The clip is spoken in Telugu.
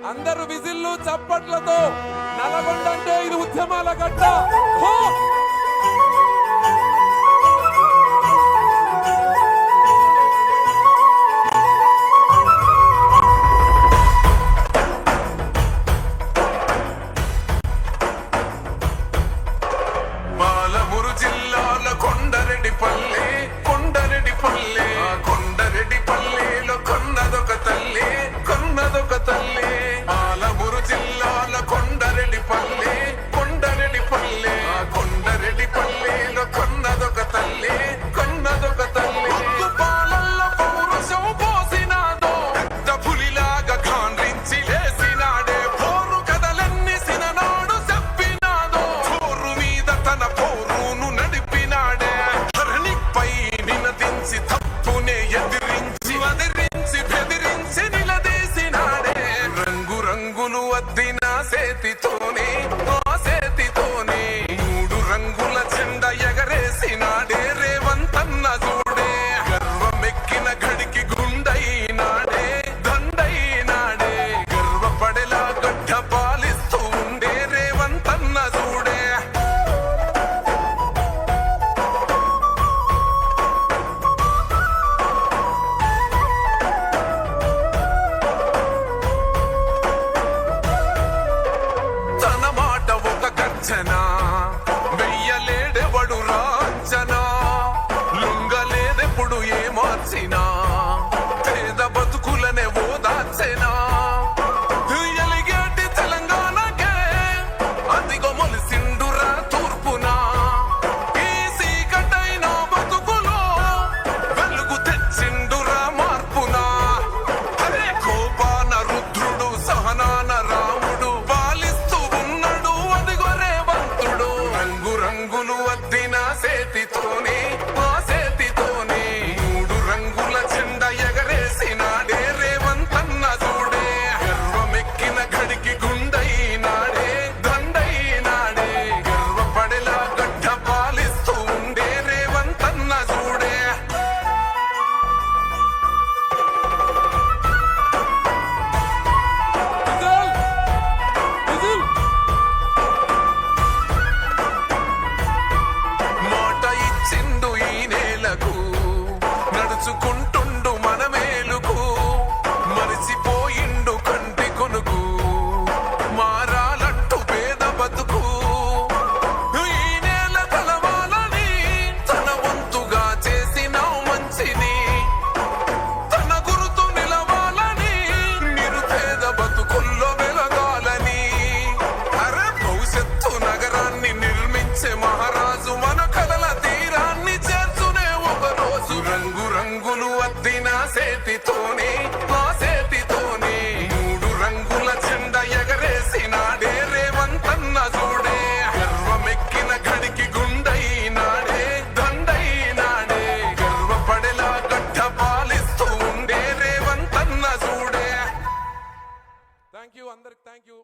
అందరూ విజిల్లు చప్పట్లతో నల్గొండ అంటే ఇది ఉద్యమాల గడ్డ. పాలమూరు జిల్లాల కొండరెడ్డిపల్లె, కొండరెడ్డిపల్లె, కొండరెడ్డిపల్లెలో కొన్నదొక తల్లి, కొన్నదొక తల్లి. పాలమూరు జిల్లాల కొండరెడ్డిపల్లె, కొండరెడ్డిపల్లె, కొండరెడ్డిపల్లెలో కొన్నదొక తల్లి, కొన్నదొక తల్లి. పాలల్ల పౌరుషం పోసినాదో పెద్ద పులిలాగా ఖాండ్రించి లేసినాడే. పోరు కథలన్నీ సిననాడు చెప్పినాదో పోరు మీద తన పోరును నడిపినాడే. ధరణిపై నినదించి తప్పునే ఎదిరించి అదిరించి బెదిరించి నిలదీసినాడే. రంగు రంగులు అద్దిన సేతితోనే, ఆ సేతితోనే మూడు రంగుల జెండా ఎగరేసినాడే. రేవంతన్న చూడే గర్వమెక్కిన గడికి గుండైనాడే, దండైనాడే. గర్వపడేలా గడ్డ పాలిస్తూ ఉండే రేవంతన్న చూడే. తన మాట ఒక గర్జన, వెయ్యలేడెవడు రాంచనా. లొంగలేదెప్పుడు ఏ మార్చినా, పేద బతుకులనే ఓదార్చెనా. ఎలిగేటి తెలంగాణకే అదిగో మొలిసిండురా తూర్పున. ఈ సీకటైన బతుకులో వెలుగు తెచ్చిండురా మార్పున. అరే కోపాన రుద్రుడు, సహనాన రాముడు పాలిస్తూ ఉన్నాడు అదిగో రేవంతుడు. రంగు రంగులు అద్దిన సేతితోనే, ఆ సేతితోనే మూడు రంగుల జెండా ఎగరేసినాడే. రేవంతన్న చూడే గర్వమెక్కిన గడికి గుండైనాడే, దండైనాడే. గర్వపడేలా గడ్డ పాలిస్తూ ఉండే రేవంతన్న చూడే. విజిల్ విజిల్ మాట ఇచ్చిండు ఈ నేలకు, నడుచుకుంటుండు మన మేలుకు. మరిచిపోయిండు కంటి కొనుకు, మారాలంటూ పేద బతుకు. ఈ నేల కలవాలని తన వంతుగా చేసిన మంచిని, తన గురుతు నిలవాలని నిరుపేద బతుకుల్లో వెలగాలని. అరే భవిష్యత్తు నగరాన్ని నిర్మించే మహారాజు మన కలల తీరాన్ని చేర్చునే ఒక రోజు. రంగు రంగులు అద్దిన సేతితోనే, ఆ సేతితోనే మూడు రంగుల జెండా ఎగరేసినాడే. రేవంతన్న చూడే గర్వమెక్కిన గడికి గుండైనాడే, దండైనాడే. గర్వపడేలా గడ్డ పాలిస్తూ ఉండే రేవంతన్న చూడే. థ్యాంక్ యూ అందరికి, థ్యాంక్ యూ.